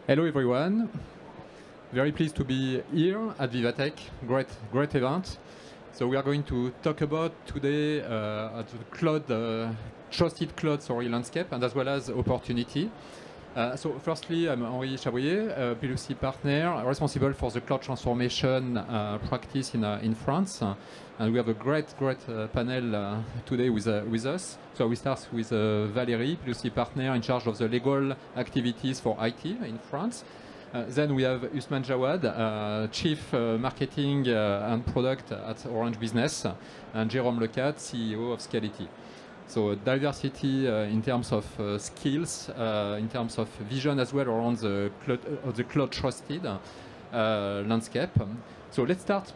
Hello everyone. Very pleased to be here at Vivatech. Great event. So we are going to talk about today at the cloud, trusted cloud landscape, and as well as opportunity. So firstly, I'm Henri Chabrier, PwC partner, responsible for the cloud transformation practice in France. And we have a great panel today with us. So we start with Valérie, PwC partner in charge of the legal activities for IT in France. Then we have Usman Jawad, Chief Marketing and Product at Orange Business, and Jérôme Lecade, CEO of Scality. So diversity in terms of skills, in terms of vision as well around the cloud trusted landscape. So let's start.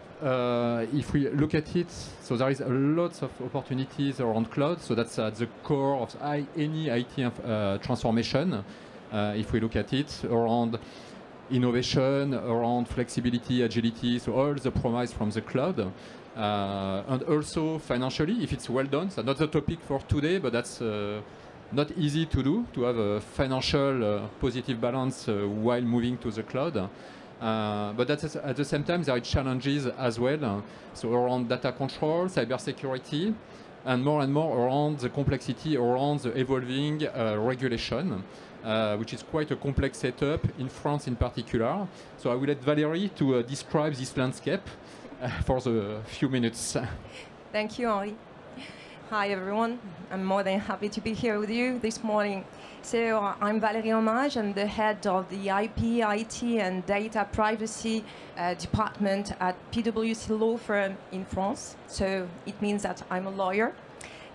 If we look at it, so there is a lot of opportunities around cloud. So that's at the core of any IT transformation. If we look at it around innovation, around flexibility, agility, so all the promise from the cloud. And also financially, if it's well done. So not the topic for today, but that's not easy to do, to have a financial positive balance while moving to the cloud. But that's, at the same time, there are challenges as well. So around data control, cybersecurity, and more around the complexity around the evolving regulation, which is quite a complex setup in France in particular. So I will let Valérie to describe this landscape for the few minutes. Thank you, Henri. Hi, everyone. I'm more than happy to be here with you this morning. So I'm Valérie Hommage. I'm the head of the IP, IT, and data privacy department at PwC law firm in France. So it means that I'm a lawyer.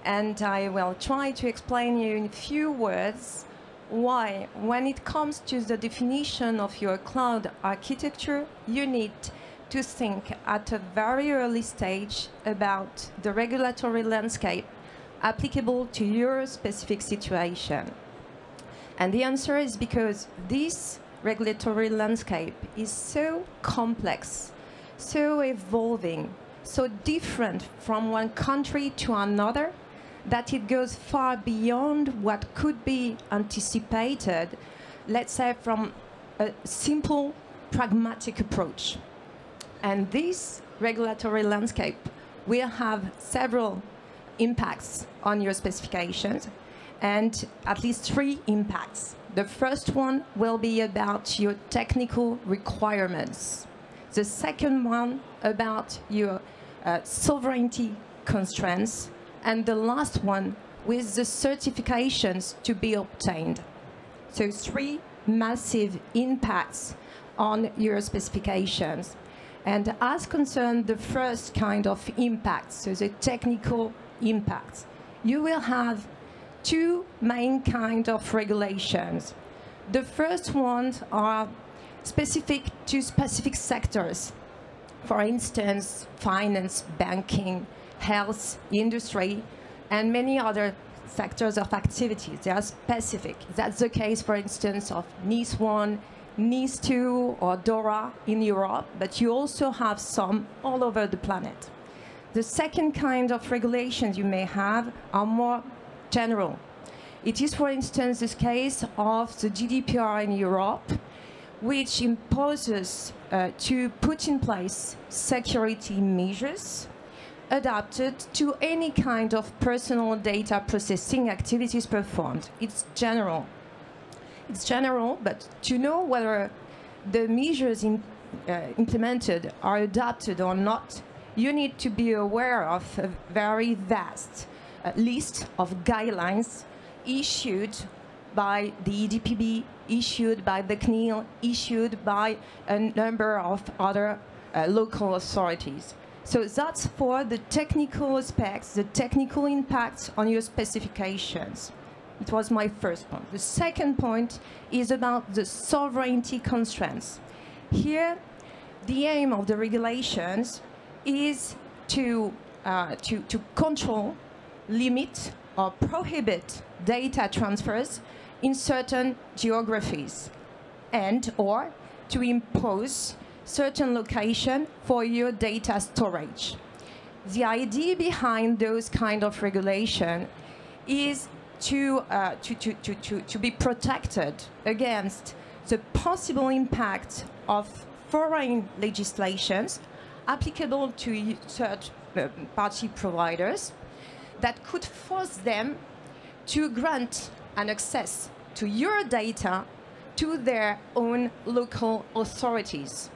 And I will try to explain you in a few words why, when it comes to the definition of your cloud architecture, you need to think at a very early stage about the regulatory landscape applicable to your specific situation. And the answer is because this regulatory landscape is so complex, so evolving, so different from one country to another, that it goes far beyond what could be anticipated, let's say, from a simple, pragmatic approach. And this regulatory landscape will have several impacts on your specifications, and at least 3 impacts. The first one will be about your technical requirements. The second one about your sovereignty constraints. And the last one with the certifications to be obtained. So 3 massive impacts on your specifications. And as concerned the first kind of impact, so the technical impacts, you will have 2 main kinds of regulations. The first ones are specific to specific sectors. For instance, finance, banking, health, industry, and many other sectors of activities. They are specific. That's the case, for instance, of NIS 1, NIS 2, or DORA in Europe, but you also have some all over the planet. The second kind of regulations you may have are more general. It is, for instance, the case of the GDPR in Europe, which imposes to put in place security measures adapted to any kind of personal data processing activities performed. It's general. It's general, but to know whether the measures implemented are adapted or not, you need to be aware of a very vast list of guidelines issued by the EDPB, issued by the CNIL, issued by a number of other local authorities. So that's for the technical aspects, the technical impacts on your specifications. It was my first point. The second point is about the sovereignty constraints. Here, the aim of the regulations is to control, limit, or prohibit data transfers in certain geographies, and or to impose certain location for your data storage. The idea behind those kind of regulation is to be protected against the possible impact of foreign legislations applicable to third-party providers that could force them to grant an access to your data to their own local authorities.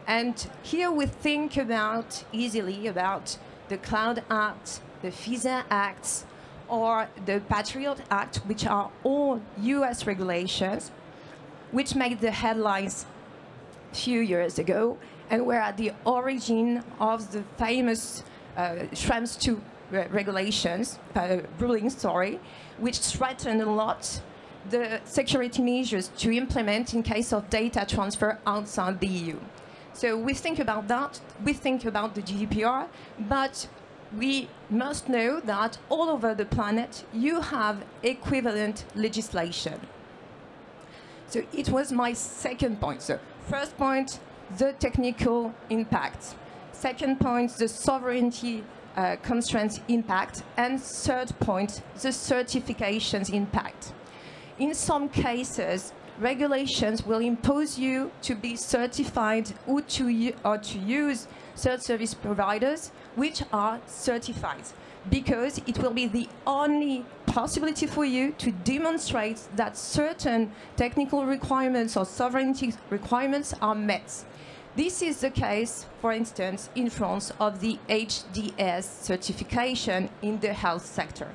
And here we think easily about the Cloud Act, the FISA Act, or the Patriot Act, which are all US regulations, which made the headlines a few years ago and were at the origin of the famous Schrems II regulations, rulings, which threatened a lot the security measures to implement in case of data transfer outside the EU. So we think about that, we think about the GDPR, but we must know that all over the planet you have equivalent legislation. So it was my second point. So first point, the technical impact. Second point, the sovereignty constraints impact. And third point, the certifications impact. In some cases, regulations will impose you to be certified or to use third service providers which are certified, because it will be the only possibility for you to demonstrate that certain technical requirements or sovereignty requirements are met. This is the case, for instance, in France of the HDS certification in the health sector.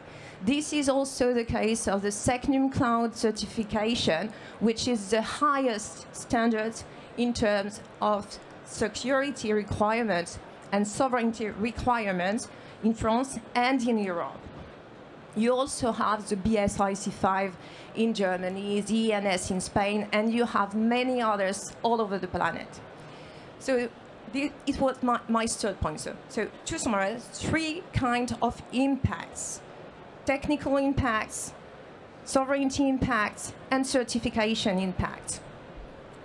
This is also the case of the SecNumCloud certification, which is the highest standard in terms of security requirements and sovereignty requirements in France and in Europe. You also have the BSIC5 in Germany, the ENS in Spain, and you have many others all over the planet. So it was my third point. So to summarize, three kinds of impacts: technical impacts, sovereignty impacts, and certification impacts.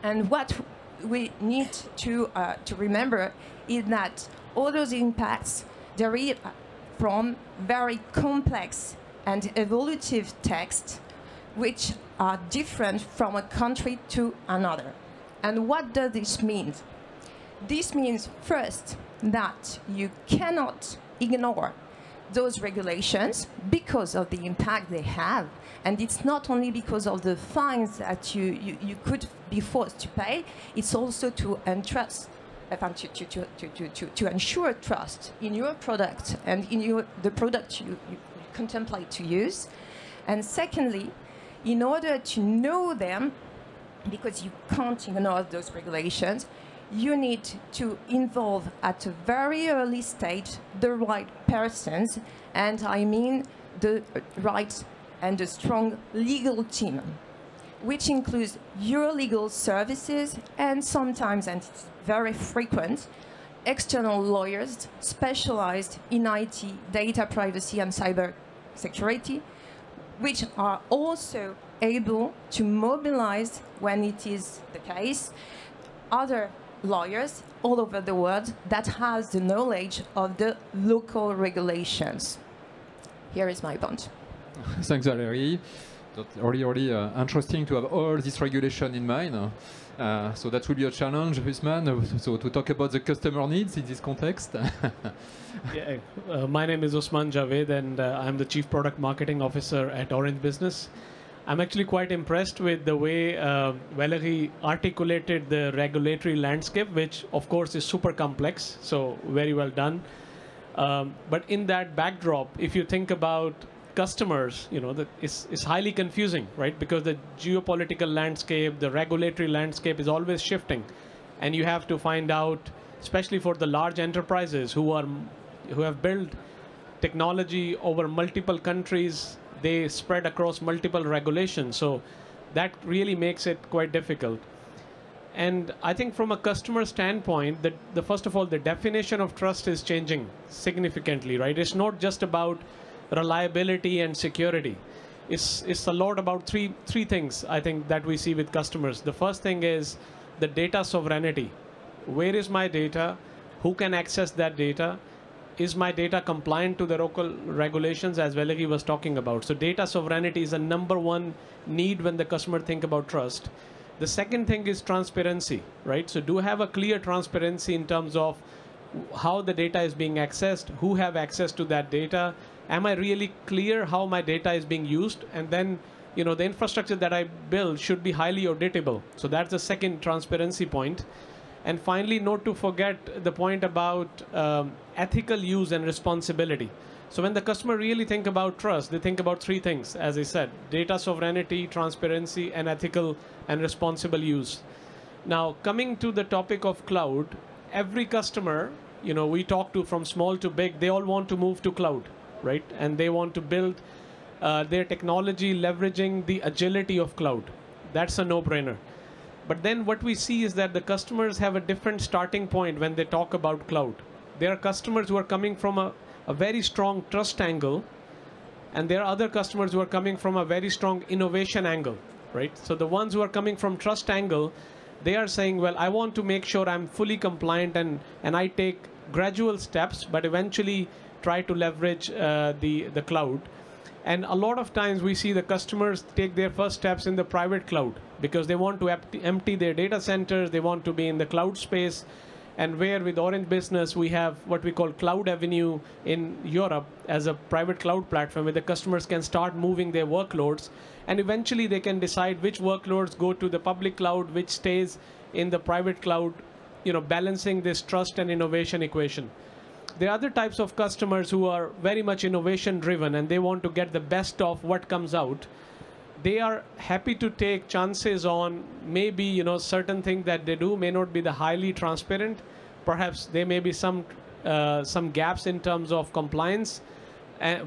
And what we need to remember is that all those impacts derive from very complex and evolutive texts which are different from a country to another. And what does this mean? This means, first, that you cannot ignore those regulations because of the impact they have. And it's not only because of the fines that you could be forced to pay, it's also to ensure trust in your product and in the product you contemplate to use. And secondly, in order to know them, because you can't ignore those regulations, you need to involve at a very early stage the right persons, and I mean the right and a strong legal team, which includes your legal services and sometimes, and it's very frequent, external lawyers specialized in IT, data privacy and cyber security, which are also able to mobilize, when it is the case, other lawyers all over the world that has the knowledge of the local regulations. Here is my point. Thanks, Valérie. That's really interesting to have all this regulation in mind. So that will be a challenge, Usman, so to talk about the customer needs in this context. Yeah, my name is Usman Javed, and I'm the Chief Product Marketing Officer at Orange Business. I'm actually quite impressed with the way Valérie articulated the regulatory landscape, which of course is super complex, so very well done. But in that backdrop, if you think about customers, it's highly confusing, right? Because the geopolitical landscape, the regulatory landscape is always shifting. And you have to find out, especially for the large enterprises who have built technology over multiple countries, they spread across multiple regulations. So that really makes it quite difficult. And I think from a customer standpoint, first of all, the definition of trust is changing significantly, right? It's not just about reliability and security. It's a lot about three things, I think, that we see with customers. The first thing is the data sovereignty. Where is my data? Who can access that data? is my data compliant to the local regulations, as Valerie was talking about? So data sovereignty is a #1 need when the customer think about trust. The second thing is transparency, right? So do have a clear transparency in terms of how the data is being accessed, who have access to that data. Am I really clear how my data is being used? And then, the infrastructure that I build should be highly auditable. So that's the second transparency point. And finally, not to forget the point about ethical use and responsibility. So when the customer really think about trust, they think about three things, as I said: data sovereignty, transparency, and ethical and responsible use. Now, coming to the topic of cloud, every customer, we talk to, from small to big, they all want to move to cloud, right? And they want to build their technology leveraging the agility of cloud. That's a no-brainer. But then what we see is that the customers have a different starting point when they talk about cloud. There are customers who are coming from a very strong trust angle, and there are other customers who are coming from a very strong innovation angle, right? So the ones who are coming from trust angle, they are saying, well, I want to make sure I'm fully compliant and I take gradual steps, but eventually try to leverage the cloud. And a lot of times we see the customers take their first steps in the private cloud because they want to empty their data centers, they want to be in the cloud space. And where with Orange Business, we have what we call Cloud Avenue in Europe as a private cloud platform where the customers can start moving their workloads. And eventually they can decide which workloads go to the public cloud, which stays in the private cloud, balancing this trust and innovation equation. There are other types of customers who are very much innovation driven and they want to get the best of what comes out. They are happy to take chances on maybe, certain things that they do may not be the highly transparent. Perhaps there may be some gaps in terms of compliance.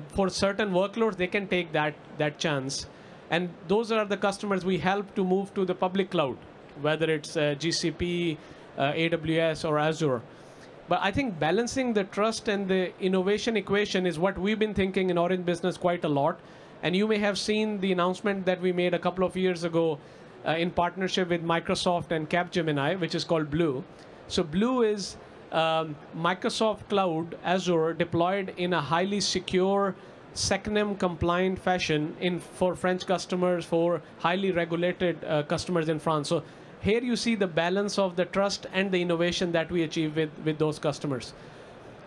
For certain workloads, they can take that chance. And those are the customers we help to move to the public cloud, whether it's GCP, AWS, or Azure. But I think balancing the trust and the innovation equation is what we've been thinking in Orange Business quite a lot. And you may have seen the announcement that we made a couple of years ago in partnership with Microsoft and Capgemini, which is called Blue. So Blue is Microsoft Cloud Azure deployed in a highly secure, SecNum compliant fashion for French customers, for highly regulated customers in France. So here you see the balance of the trust and the innovation that we achieve with those customers.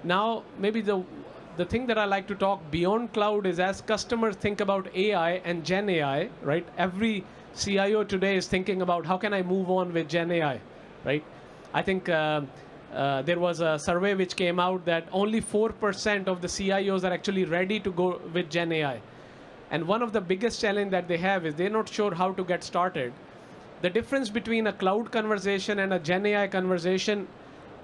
Now, maybe the thing that I like to talk beyond cloud is as customers think about AI and Gen AI, right? Every CIO today is thinking about how can I move on with Gen AI, right? I think there was a survey which came out that only 4% of the CIOs are actually ready to go with Gen AI. And one of the biggest challenge that they have is they're not sure how to get started. The difference between a cloud conversation and a Gen AI conversation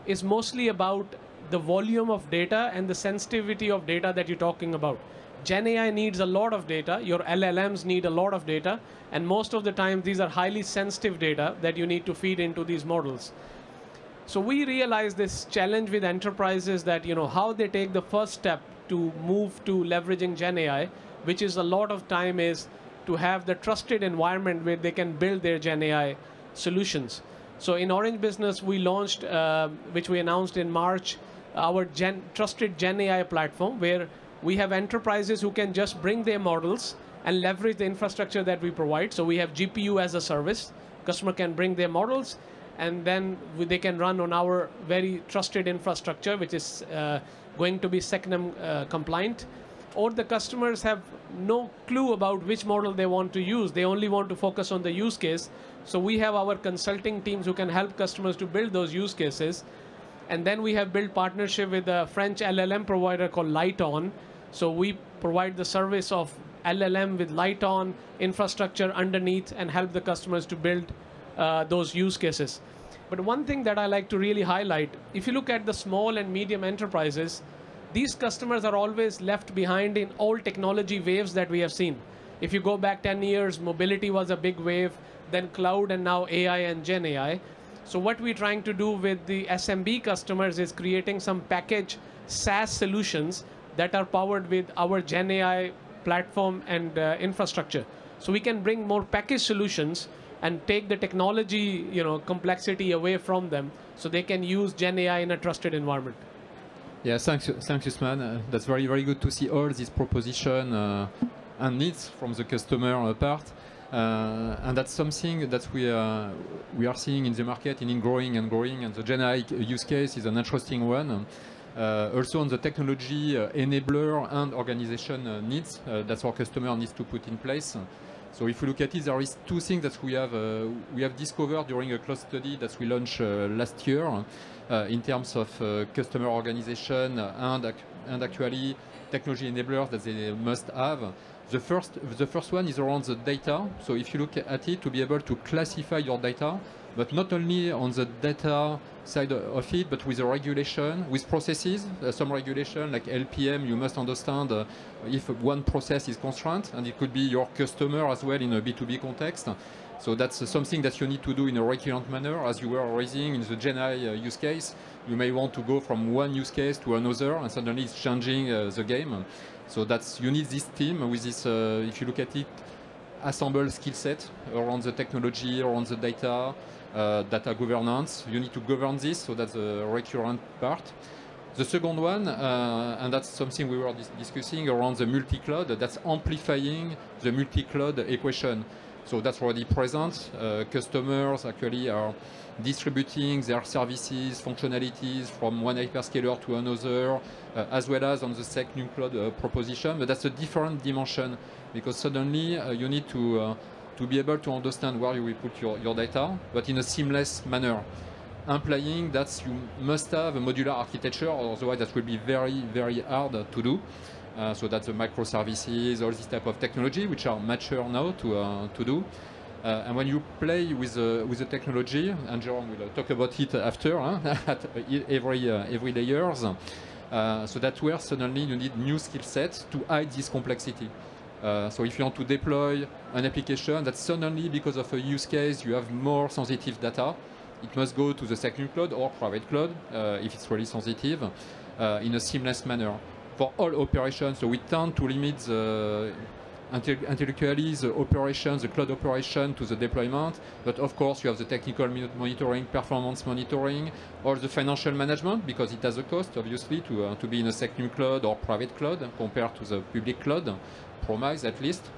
is mostly about the volume of data and the sensitivity of data that you're talking about. Gen AI needs a lot of data. Your LLMs need a lot of data. And most of the time, these are highly sensitive data that you need to feed into these models. So we realize this challenge with enterprises that, how they take the first step to move to leveraging Gen AI, which is a lot of time is to have the trusted environment where they can build their Gen AI solutions. So in Orange Business, we launched, which we announced in March, our trusted Gen AI platform, where we have enterprises who can just bring their models and leverage the infrastructure that we provide. So we have GPU as a service. Customer can bring their models, and then they can run on our very trusted infrastructure, which is going to be SecNum compliant. Or the customers have no clue about which model they want to use. They only want to focus on the use case. So we have our consulting teams who can help customers to build those use cases. And then we have built partnership with a French LLM provider called Lighton. So we provide the service of LLM with Lighton infrastructure underneath and help the customers to build those use cases. But one thing that I like to really highlight, if you look at the small and medium enterprises, these customers are always left behind in all technology waves that we have seen. If you go back 10 years, mobility was a big wave, then cloud, and now AI and Gen AI. So what we're trying to do with the SMB customers is creating some package SaaS solutions that are powered with our Gen AI platform and infrastructure. So we can bring more package solutions and take the technology complexity away from them so they can use Gen AI in a trusted environment. Yeah, thanks, Usman. That's very, very good to see all these proposition and needs from the customer part. And that's something that we are seeing in the market in growing and growing, and the GenAI use case is an interesting one. Also on the technology enabler and organization needs that our customer needs to put in place. So if we look at it, there is two things that we have discovered during a cloud study that we launched last year in terms of customer organization and actually technology enablers that they must have. The first one is around the data. So if you look at it, to be able to classify your data, but not only on the data side of it, but with the regulation, with processes, some regulation like LPM, you must understand if one process is constrained, and it could be your customer as well in a B2B context. So that's something that you need to do in a recurrent manner. As you were raising in the GenAI use case, you may want to go from one use case to another, and suddenly it's changing the game. So you need this team with this, if you look at it, assemble skill set around the technology, around the data, data governance. You need to govern this, so that's the recurrent part. The second one, and that's something we were discussing around the multi-cloud, that's amplifying the multi-cloud equation. So that's already present. Customers actually are distributing their services, functionalities from one hyperscaler to another, as well as on the new cloud proposition. But that's a different dimension, because suddenly you need to be able to understand where you will put your data, but in a seamless manner, implying that you must have a modular architecture, otherwise that will be very, very hard to do. So that's the microservices, all this type of technology, which are mature now to do. And when you play with the technology, and Jerome will talk about it after, at every layers, so that's where suddenly you need new skill sets to hide this complexity. So if you want to deploy an application that suddenly, because of a use case, you have more sensitive data, it must go to the second cloud or private cloud if it's really sensitive in a seamless manner. For all operations, so we tend to limit intellectually the operations, the cloud operation to the deployment, but of course you have the technical monitoring, performance monitoring, or the financial management, because it has a cost, obviously, to be in a second cloud or private cloud compared to the public cloud, promise at least.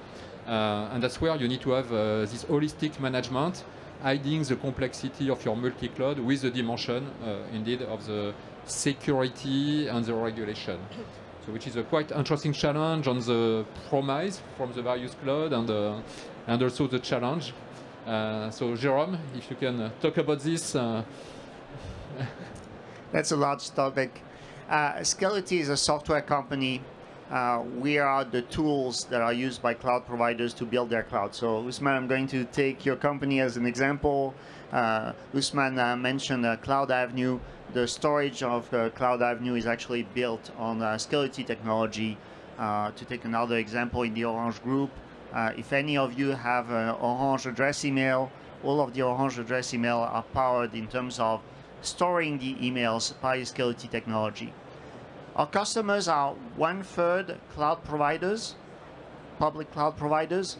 And that's where you need to have this holistic management, hiding the complexity of your multi-cloud with the dimension, indeed, of the security and the regulation. So which is a quite interesting challenge on the promise from the various cloud and also the challenge. So Jerome, if you can talk about this. That's a large topic. Scality is a software company. We are the tools that are used by cloud providers to build their cloud. So Usman, I'm going to take your company as an example. Usman mentioned Cloud Avenue. The storage of Cloud Avenue is actually built on Scality technology. To take another example, in the Orange Group, if any of you have an Orange address email, all of the Orange address email are powered in terms of storing the emails by Scality technology. Our customers are 1/3 cloud providers, public cloud providers,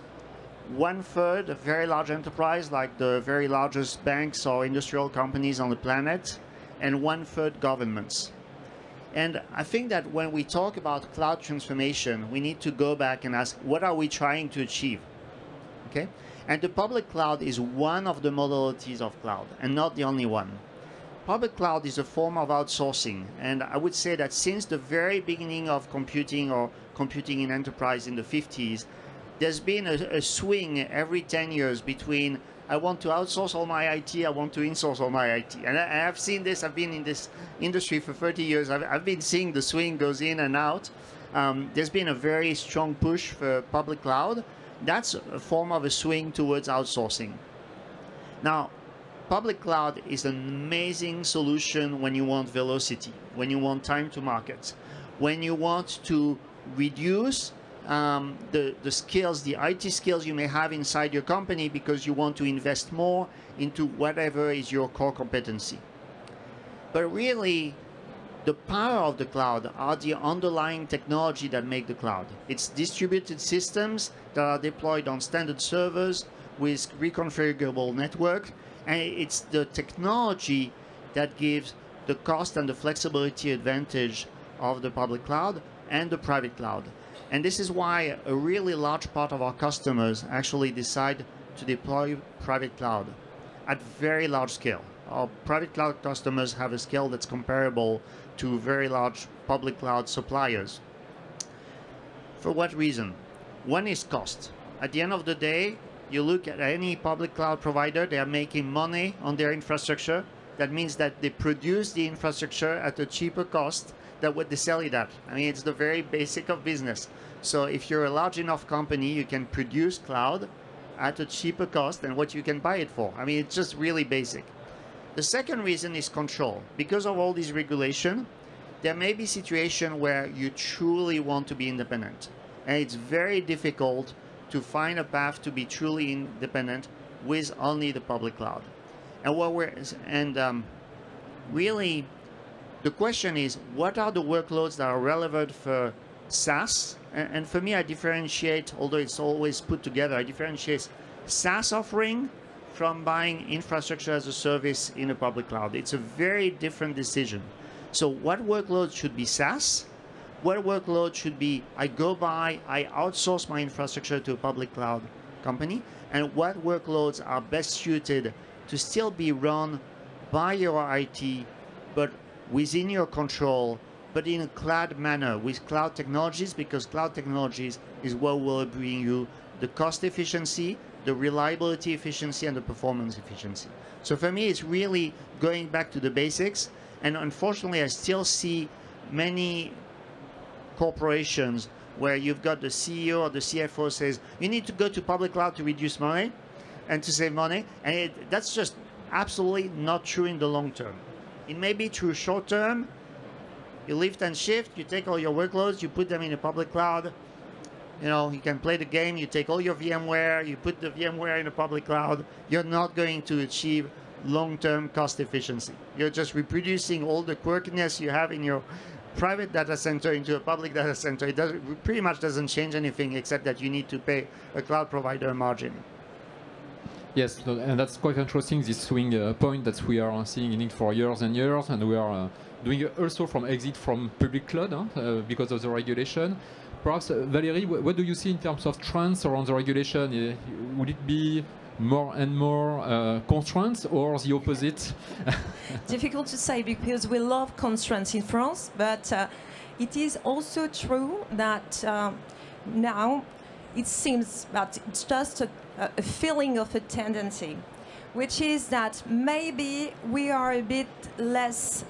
1/3 very large enterprise like the very largest banks or industrial companies on the planet, and 1/3 governments. And I think that when we talk about cloud transformation, we need to go back and ask, what are we trying to achieve? Okay? And the public cloud is one of the modalities of cloud, and not the only one. Public cloud is a form of outsourcing, and I would say that since the very beginning of computing or computing in enterprise in the 50s, there's been a swing every 10 years between I want to outsource all my IT, I want to insource all my IT. And I've seen this, I've been in this industry for 30 years, I've been seeing the swing goes in and out. There's been a very strong push for public cloud. That's a form of a swing towards outsourcing. Now, public cloud is an amazing solution when you want velocity, when you want time to market, when you want to reduce the skills, the IT skills you may have inside your company because you want to invest more into whatever is your core competency. But really, the power of the cloud are the underlying technology that make the cloud. It's distributed systems that are deployed on standard servers with reconfigurable network, and it's the technology that gives the cost and the flexibility advantage of the public cloud and the private cloud. And this is why a really large part of our customers actually decide to deploy private cloud at very large scale. Our private cloud customers have a scale that's comparable to very large public cloud suppliers. For what reason? One is cost. At the end of the day, you look at any public cloud provider, they are making money on their infrastructure. That means that they produce the infrastructure at a cheaper cost than what they sell it at. I mean, it's the very basic of business. So if you're a large enough company, you can produce cloud at a cheaper cost than what you can buy it for. I mean, it's just really basic. The second reason is control. Because of all these regulation, there may be situations where you truly want to be independent. And it's very difficult to find a path to be truly independent with only the public cloud. And really, the question is, what are the workloads that are relevant for SaaS? And for me, I differentiate, although it's always put together, I differentiate SaaS offering from buying infrastructure as a service in a public cloud. It's a very different decision. So what workloads should be SaaS? What workload should be, I outsource my infrastructure to a public cloud company? And what workloads are best suited to still be run by your IT, but within your control, but in a cloud manner with cloud technologies, because cloud technologies is what will bring you the cost efficiency, the reliability efficiency, and the performance efficiency. So for me, it's really going back to the basics. And unfortunately, I still see many corporations where you've got the CEO or the CFO says, you need to go to public cloud to reduce money and to save money. And that's just absolutely not true in the long term. It may be true short term. You lift and shift, you take all your workloads, you put them in a public cloud. You know, you can play the game, you take all your VMware, you put the VMware in a public cloud. You're not going to achieve long-term cost efficiency. You're just reproducing all the quirkiness you have in your private data center into a public data center. It pretty much doesn't change anything except that you need to pay a cloud provider a margin. Yes, and that's quite interesting, this swing point that we are seeing in it for years and years, and we are doing also from exit from public cloud because of the regulation. Perhaps, Valérie, what do you see in terms of trends around the regulation? Would it be more and more constraints or the opposite? Difficult to say because we love constraints in France, but it is also true that now it seems that it's just a feeling of a tendency, which is that maybe we are a bit less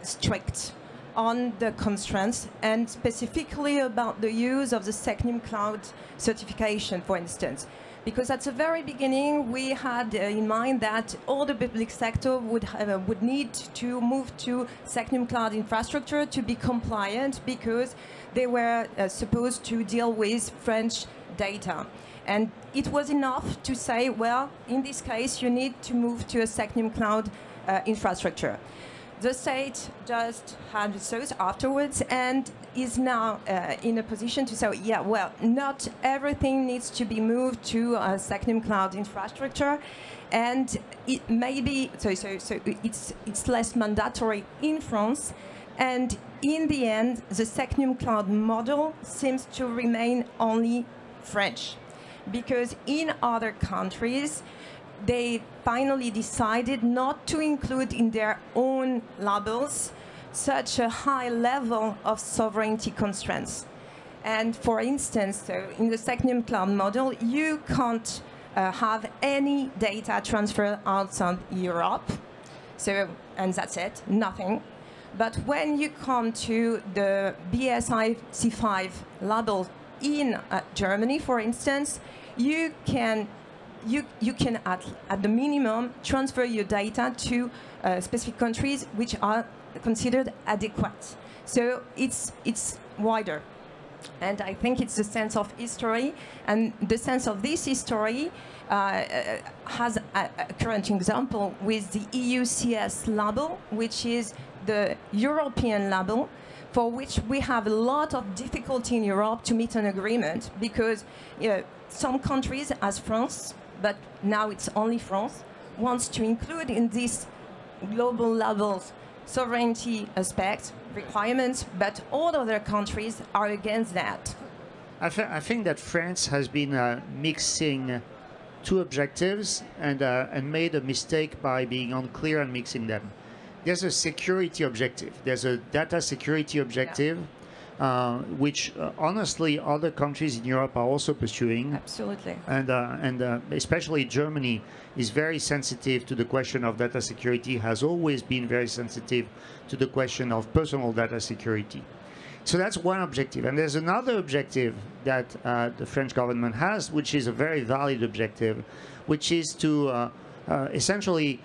strict on the constraints, and specifically about the use of the SecNumCloud certification, for instance. Because at the very beginning, we had in mind that all the public sector would need to move to SecNumCloud infrastructure to be compliant, because they were supposed to deal with French data. And it was enough to say, well, in this case, you need to move to a SecNumCloud infrastructure. The state just had those afterwards and is now in a position to say, yeah, well, not everything needs to be moved to a SecNumCloud infrastructure, and it may be so it's less mandatory in France, and in the end, the SecNumCloud model seems to remain only French, because in other countries, they finally decided not to include in their own labels such a high level of sovereignty constraints. And for instance, so in the SecNumCloud model, you can't have any data transfer outside Europe. So, and that's it, nothing. But when you come to the BSI C5 label in Germany, for instance, you can at the minimum transfer your data to specific countries which are considered adequate. So it's wider. And I think it's the sense of history, and the sense of this history has a current example with the EUCS label, which is the European label, for which we have a lot of difficulty in Europe to meet an agreement, because some countries, as France, but now it's only France, wants to include in this global levels sovereignty aspect, requirements, but all other countries are against that. I think that France has been mixing two objectives and made a mistake by being unclear and mixing them. There's a security objective. There's a data security objective, which honestly other countries in Europe are also pursuing. Absolutely. And especially Germany is very sensitive to the question of data security, has always been very sensitive to the question of personal data security. So that's one objective. And there's another objective that the French government has, which is a very valid objective, which is to essentially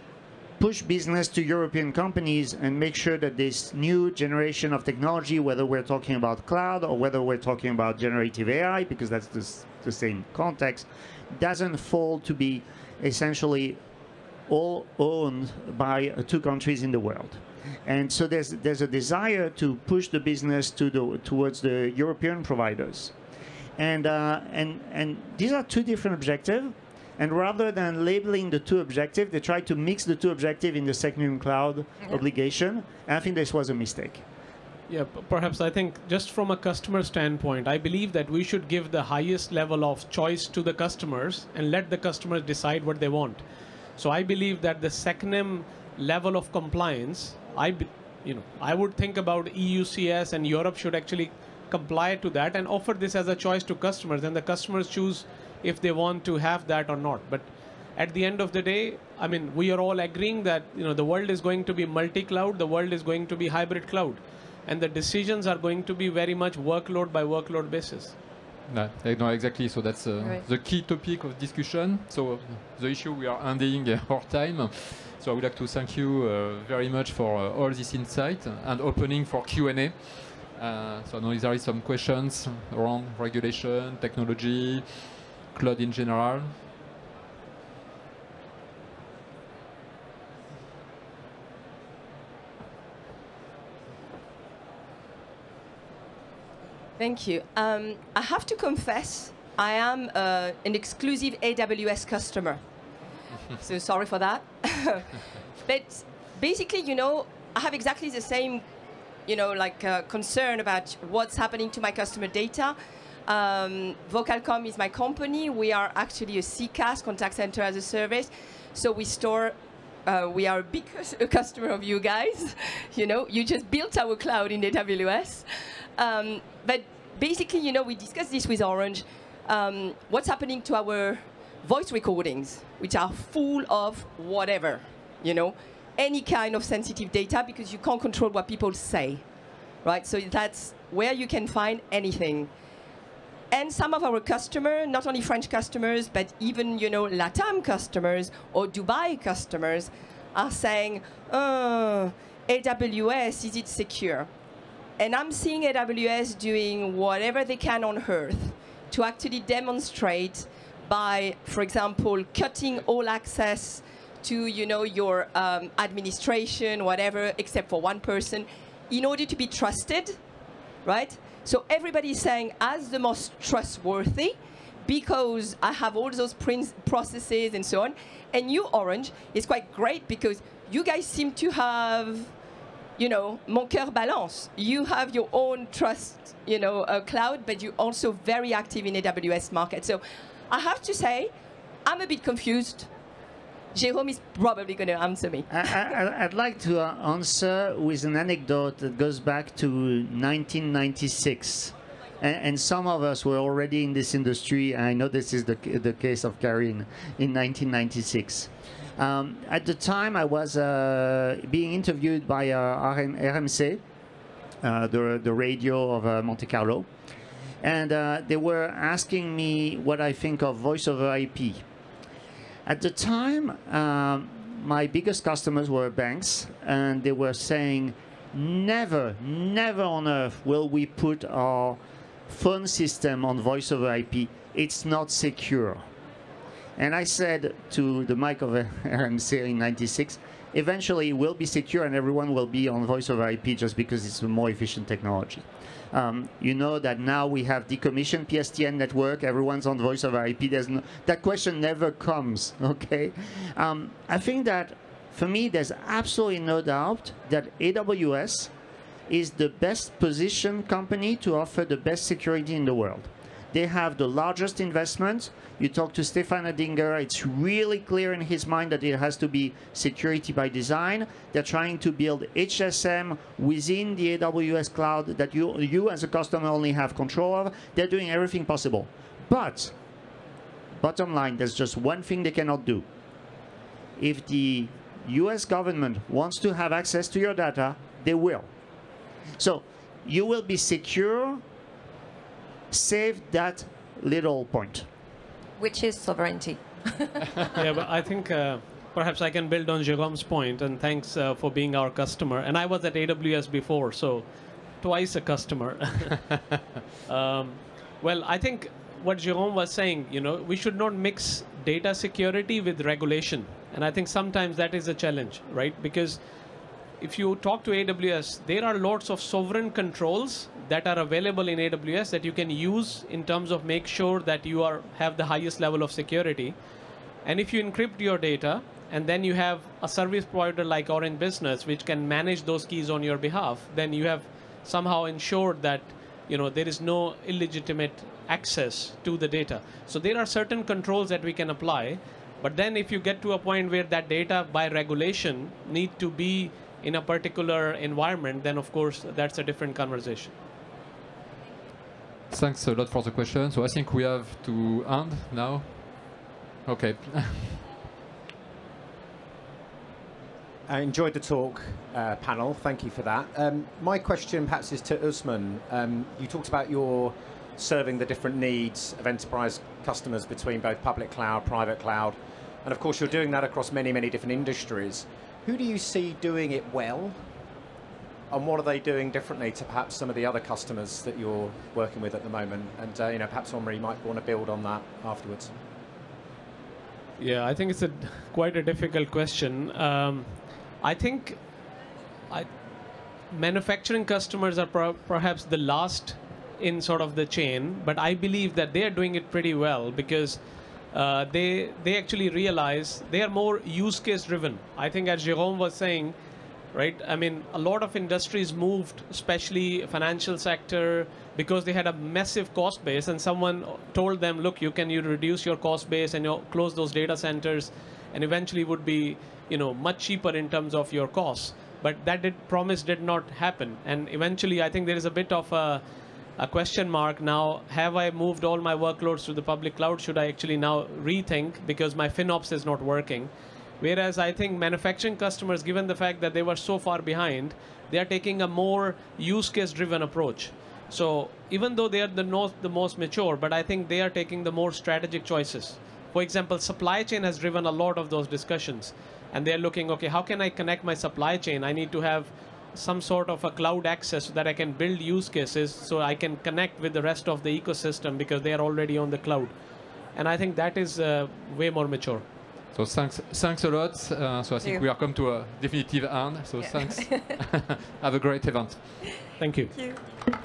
push business to European companies and make sure that this new generation of technology, whether we're talking about cloud or whether we're talking about generative AI, because that's the same context, doesn't fall to be essentially all owned by two countries in the world. And so there's a desire to push the business towards the European providers. And these are two different objectives. And rather than labeling the two objectives, they try to mix the two objectives in the SecNumCloud obligation. And I think this was a mistake. Yeah, perhaps I think just from a customer standpoint, I believe that we should give the highest level of choice to the customers and let the customers decide what they want. So I believe that the SecNum level of compliance, I would think about EUCS, and Europe should actually comply to that and offer this as a choice to customers, and the customers choose if they want to have that or not. But at the end of the day, I mean, we are all agreeing that the world is going to be multi-cloud, the world is going to be hybrid cloud, and the decisions are going to be very much workload by workload basis. No, exactly. So that's the key topic of discussion. So the issue, we are ending our time. So I would like to thank you very much for all this insight and opening for Q&A. So I know there is some questions around regulation, technology, cloud in general. Thank you. I have to confess, I am an exclusive AWS customer. So sorry for that. But basically, I have exactly the same, concern about what's happening to my customer data. Vocalcom is my company. We are actually a CCaaS, contact center as a service. So we store, we are a big customer of you guys. You just built our cloud in AWS. But basically, we discussed this with Orange. What's happening to our voice recordings, which are full of whatever, any kind of sensitive data, because you can't control what people say, right? So that's where you can find anything. And some of our customers, not only French customers, but even, LATAM customers or Dubai customers are saying, AWS, is it secure? And I'm seeing AWS doing whatever they can on Earth to actually demonstrate by, for example, cutting all access to your administration, whatever, except for one person, in order to be trusted, right? So everybody is saying, as the most trustworthy, because I have all those processes and so on. And you, Orange, is quite great because you guys seem to have, mon cœur balance. You have your own trust, cloud, but you're also very active in AWS market. So I have to say, I'm a bit confused. Jérôme is probably going to answer me. I'd like to answer with an anecdote that goes back to 1996. And some of us were already in this industry. I know this is the case of Karine in 1996. At the time, I was being interviewed by RMC, the radio of Monte Carlo. And they were asking me what I think of voice over IP. At the time, my biggest customers were banks, and they were saying, never, never on earth will we put our phone system on voice over IP. It's not secure. And I said to the mic of RMC in 96, eventually it will be secure and everyone will be on voice over IP just because it's a more efficient technology. You know that now we have decommissioned PSTN network, everyone's on voice over IP. That question never comes, okay? I think that, for me, there's absolutely no doubt that AWS is the best positioned company to offer the best security in the world. They have the largest investment. You talk to Stefan Edinger, it's really clear in his mind that it has to be security by design. They're trying to build HSM within the AWS cloud that you as a customer only have control of. They're doing everything possible. But, bottom line, there's just one thing they cannot do. If the US government wants to have access to your data, they will. So you will be secure, save that little point. Which is sovereignty. Yeah, but I think perhaps I can build on Jérôme's point, and thanks for being our customer. And I was at AWS before, so twice a customer. Well, I think what Jérôme was saying, you know, we should not mix data security with regulation. And I think sometimes that is a challenge, right? Because if you talk to AWS, there are lots of sovereign controls that are available in AWS that you can use in terms of make sure that you have the highest level of security. And if you encrypt your data, and then you have a service provider like Orange Business, which can manage those keys on your behalf, then you have somehow ensured that, you know, there is no illegitimate access to the data. So there are certain controls that we can apply. But then if you get to a point where that data by regulation need to be in a particular environment, then of course that's a different conversation. Thanks a lot for the question. So I think we have to end now. Okay. I enjoyed the talk, panel. Thank you for that. My question perhaps is to Usman. You talked about your serving the different needs of enterprise customers between both public cloud, private cloud, and of course you're doing that across many, many different industries. Who do you see doing it well, and what are they doing differently to perhaps some of the other customers that you're working with at the moment? And you know, perhaps Omri might want to build on that afterwards. Yeah, I think it's quite a difficult question. I think manufacturing customers are perhaps the last in sort of the chain, but I believe that they are doing it pretty well because they actually realize they are more use case driven. I think as Jérôme was saying, right? I mean, a lot of industries moved, especially financial sector, because they had a massive cost base, and someone told them, look, you reduce your cost base and you close those data centers, and eventually would be, you know, much cheaper in terms of your costs. But that promise did not happen, and eventually I think there is a bit of a question mark now. Have I moved all my workloads to the public cloud? Should I actually now rethink because my FinOps is not working? Whereas I think manufacturing customers, given the fact that they were so far behind, they are taking a more use case driven approach. So even though they are the most mature, but I think they are taking the more strategic choices. For example, supply chain has driven a lot of those discussions. And they're looking, okay, how can I connect my supply chain? I need to have some sort of a cloud access so that I can build use cases so I can connect with the rest of the ecosystem because they are already on the cloud. And I think that is way more mature. So thanks a lot. So I think we are come to a definitive end. So thanks. Have a great event. Thank you. Thank you.